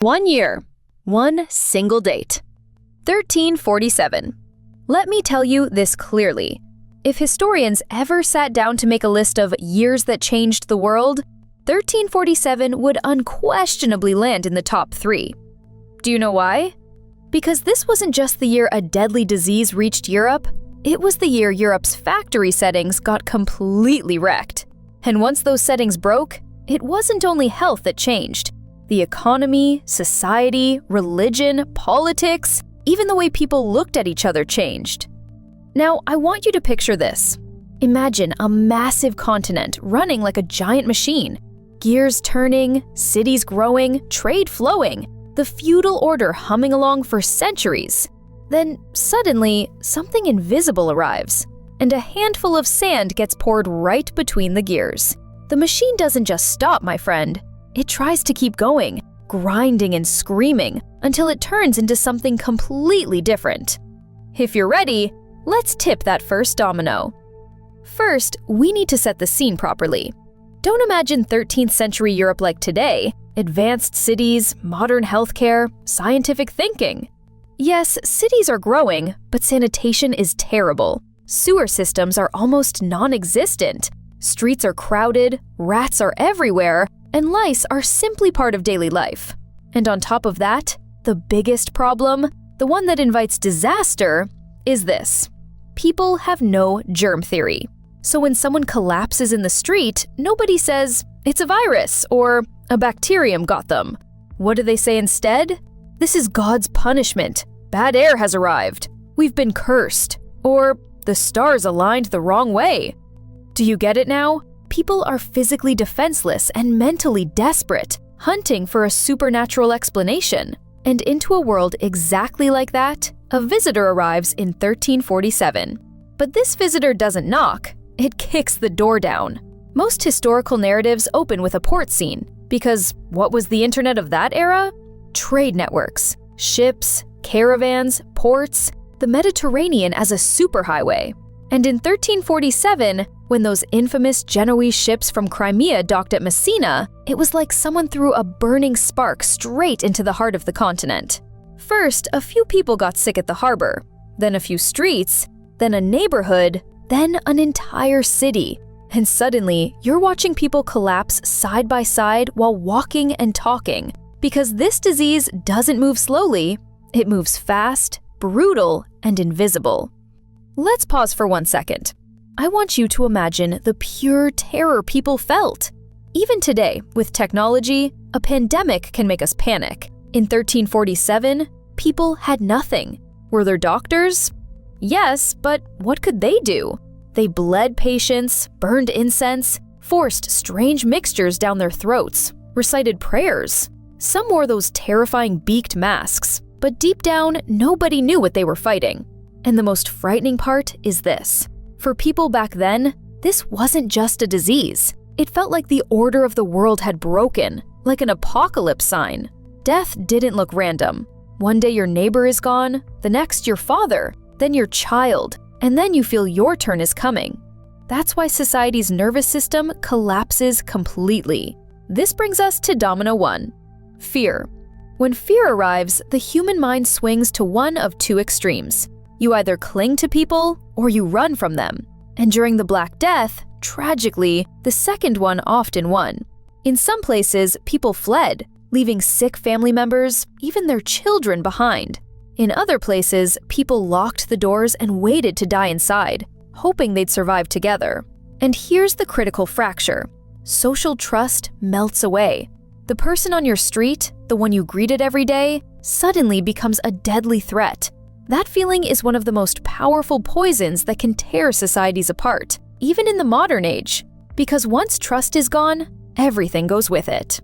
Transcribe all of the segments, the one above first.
1 year, one single date. 1347. Let me tell you this clearly. If historians ever sat down to make a list of years that changed the world, 1347 would unquestionably land in the top 3. Do you know why? Because this wasn't just the year a deadly disease reached Europe, it was the year Europe's factory settings got completely wrecked. And once those settings broke, it wasn't only health that changed. The economy, society, religion, politics, even the way people looked at each other changed. Now, I want you to picture this. Imagine a massive continent running like a giant machine. Gears turning, cities growing, trade flowing, the feudal order humming along for centuries. Then, suddenly, something invisible arrives, and a handful of sand gets poured right between the gears. The machine doesn't just stop, my friend. It tries to keep going, grinding and screaming, until it turns into something completely different. If you're ready, let's tip that first domino. First, we need to set the scene properly. Don't imagine 13th century Europe like today, advanced cities, modern healthcare, scientific thinking. Yes, cities are growing, but sanitation is terrible. Sewer systems are almost non-existent. Streets are crowded, rats are everywhere, and lice are simply part of daily life. And on top of that, the biggest problem, the one that invites disaster, is this. People have no germ theory. So when someone collapses in the street, nobody says, it's a virus, or a bacterium got them. What do they say instead? This is God's punishment. Bad air has arrived. We've been cursed. Or the stars aligned the wrong way. Do you get it now? People are physically defenseless and mentally desperate, hunting for a supernatural explanation. And into a world exactly like that, a visitor arrives in 1347. But this visitor doesn't knock, it kicks the door down. Most historical narratives open with a port scene, because what was the internet of that era? Trade networks, ships, caravans, ports, the Mediterranean as a superhighway. And in 1347, when those infamous Genoese ships from Crimea docked at Messina, it was like someone threw a burning spark straight into the heart of the continent. First, a few people got sick at the harbor, then a few streets, then a neighborhood, then an entire city. And suddenly, you're watching people collapse side by side while walking and talking. Because this disease doesn't move slowly, it moves fast, brutal, and invisible. Let's pause for 1 second. I want you to imagine the pure terror people felt. Even today, with technology, a pandemic can make us panic. In 1347, people had nothing. Were there doctors? Yes, but what could they do? They bled patients, burned incense, forced strange mixtures down their throats, recited prayers. Some wore those terrifying beaked masks, but deep down, nobody knew what they were fighting. And the most frightening part is this. For people back then, this wasn't just a disease. It felt like the order of the world had broken, like an apocalypse sign. Death didn't look random. One day your neighbor is gone, the next your father, then your child, and then you feel your turn is coming. That's why society's nervous system collapses completely. This brings us to domino 1. Fear. When fear arrives, the human mind swings to one of two extremes. You either cling to people or you run from them. And during the Black Death, tragically, the second one often won. In some places, people fled, leaving sick family members, even their children behind. In other places, people locked the doors and waited to die inside, hoping they'd survive together. And here's the critical fracture. Social trust melts away. The person on your street, the one you greeted every day, suddenly becomes a deadly threat. That feeling is one of the most powerful poisons that can tear societies apart, even in the modern age. Because once trust is gone, everything goes with it.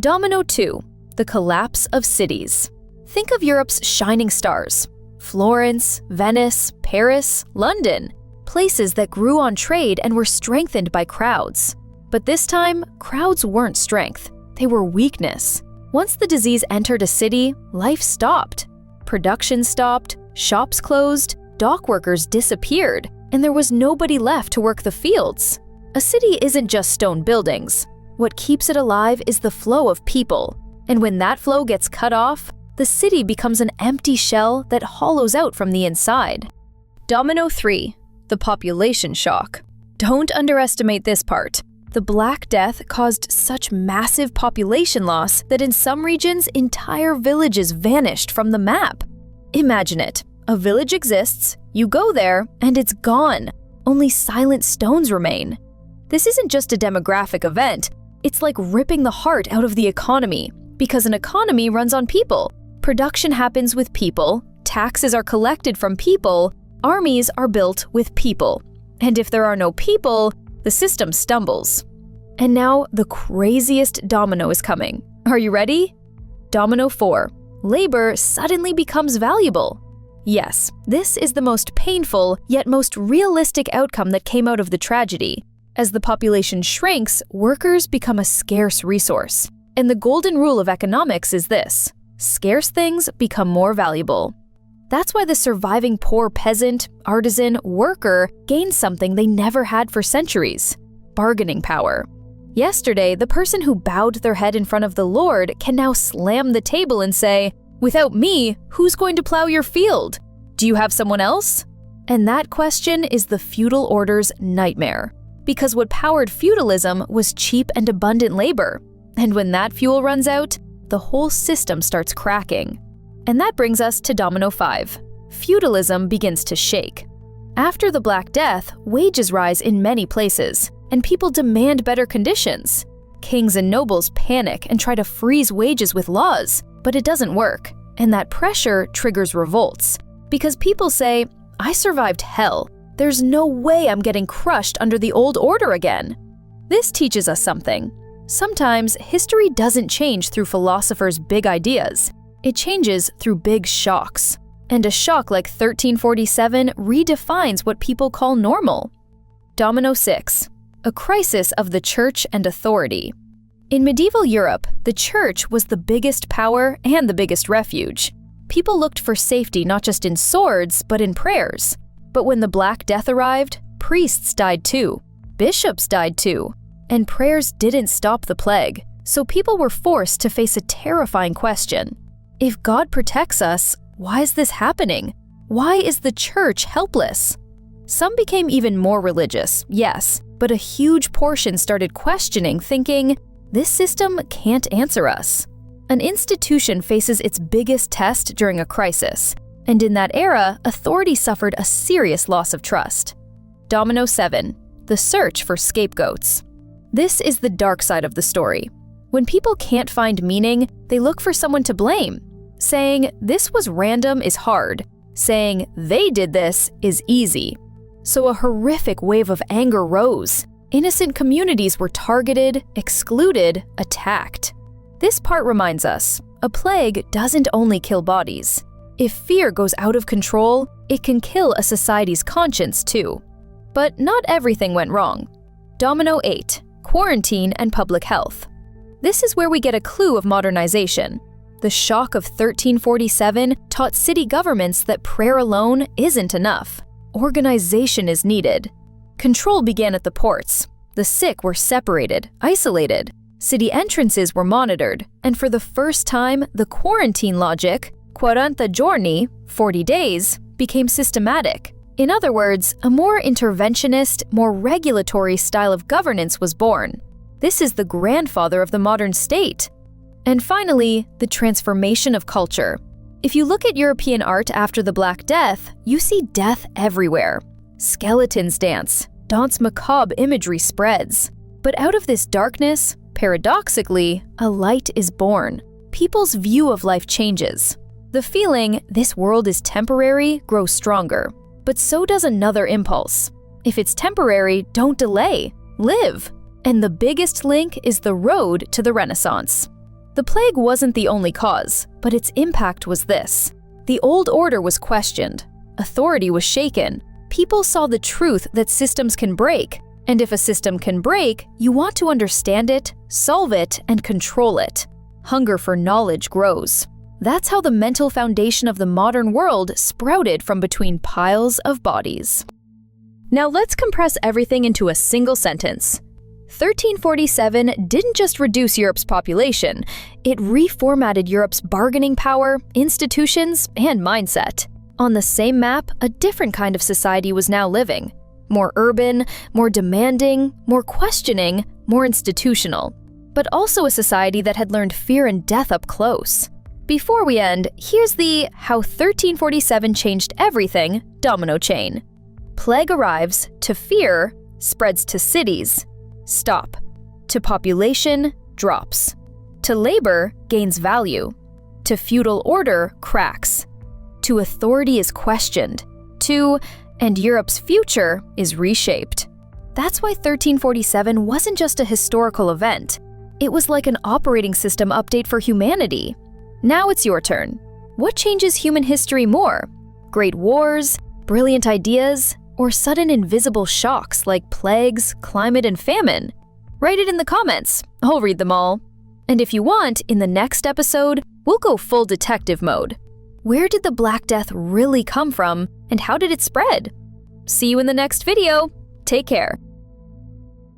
Domino 2. The collapse of cities. Think of Europe's shining stars. Florence, Venice, Paris, London. Places that grew on trade and were strengthened by crowds. But this time, crowds weren't strength. They were weakness. Once the disease entered a city, life stopped. Production stopped, shops closed, dock workers disappeared, and there was nobody left to work the fields. A city isn't just stone buildings. What keeps it alive is the flow of people. And when that flow gets cut off, the city becomes an empty shell that hollows out from the inside. Domino 3. The population shock. Don't underestimate this part. The Black Death caused such massive population loss that in some regions, entire villages vanished from the map. Imagine it. A village exists, you go there, and it's gone. Only silent stones remain. This isn't just a demographic event. It's like ripping the heart out of the economy, because an economy runs on people. Production happens with people, taxes are collected from people, armies are built with people. And if there are no people, the system stumbles. And now the craziest domino is coming. Are you ready? Domino 4. Labor suddenly becomes valuable. Yes, this is the most painful yet most realistic outcome that came out of the tragedy. As the population shrinks, workers become a scarce resource. And the golden rule of economics is this: scarce things become more valuable. That's why the surviving poor peasant, artisan, worker gains something they never had for centuries: bargaining power. Yesterday, the person who bowed their head in front of the Lord can now slam the table and say, "Without me, who's going to plow your field? Do you have someone else?" And that question is the feudal order's nightmare. Because what powered feudalism was cheap and abundant labor. And when that fuel runs out, the whole system starts cracking. And that brings us to Domino 5. Feudalism begins to shake. After the Black Death, wages rise in many places, and people demand better conditions. Kings and nobles panic and try to freeze wages with laws, but it doesn't work. And that pressure triggers revolts. Because people say, "I survived hell. There's no way I'm getting crushed under the old order again." This teaches us something. Sometimes history doesn't change through philosophers' big ideas. It changes through big shocks. And a shock like 1347 redefines what people call normal. Domino 6. A crisis of the church and authority. In medieval Europe, the church was the biggest power and the biggest refuge. People looked for safety not just in swords, but in prayers. But when the Black Death arrived, priests died too. Bishops died too. And prayers didn't stop the plague, so people were forced to face a terrifying question. If God protects us, why is this happening? Why is the church helpless? Some became even more religious, yes, but a huge portion started questioning, thinking, this system can't answer us. An institution faces its biggest test during a crisis, and in that era, authority suffered a serious loss of trust. Domino 7. The search for scapegoats. This is the dark side of the story. When people can't find meaning, they look for someone to blame. Saying, "this was random" is hard. Saying, "they did this" is easy. So a horrific wave of anger rose. Innocent communities were targeted, excluded, attacked. This part reminds us, a plague doesn't only kill bodies. If fear goes out of control, it can kill a society's conscience too. But not everything went wrong. Domino 8. Quarantine and public health. This is where we get a clue of modernization. The shock of 1347 taught city governments that prayer alone isn't enough. Organization is needed. Control began at the ports. The sick were separated, isolated. City entrances were monitored, and for the first time, the quarantine logic, 40 giorni, 40 days, became systematic. In other words, a more interventionist, more regulatory style of governance was born. This is the grandfather of the modern state. And finally, the transformation of culture. If you look at European art after the Black Death, you see death everywhere. Skeletons dance, danse macabre imagery spreads. But out of this darkness, paradoxically, a light is born. People's view of life changes. The feeling, this world is temporary, grows stronger. But so does another impulse. If it's temporary, don't delay. Live. And the biggest link is the road to the Renaissance. The plague wasn't the only cause, but its impact was this. The old order was questioned. Authority was shaken. People saw the truth that systems can break. And if a system can break, you want to understand it, solve it, and control it. Hunger for knowledge grows. That's how the mental foundation of the modern world sprouted from between piles of bodies. Now let's compress everything into a single sentence. 1347 didn't just reduce Europe's population, it reformatted Europe's bargaining power, institutions, and mindset. On the same map, a different kind of society was now living. More urban, more demanding, more questioning, more institutional. But also a society that had learned fear and death up close. Before we end, here's the How 1347 Changed Everything domino chain. Plague arrives, to fear, spreads to cities, stop. To population, drops. To labor, gains value. To feudal order, cracks. To authority is questioned. To, and Europe's future is reshaped. That's why 1347 wasn't just a historical event. It was like an operating system update for humanity. Now it's your turn. What changes human history more? Great wars, brilliant ideas, or sudden invisible shocks like plagues, climate, and famine? Write it in the comments. I'll read them all. And if you want, in the next episode, we'll go full detective mode. Where did the Black Death really come from, and how did it spread? See you in the next video. Take care.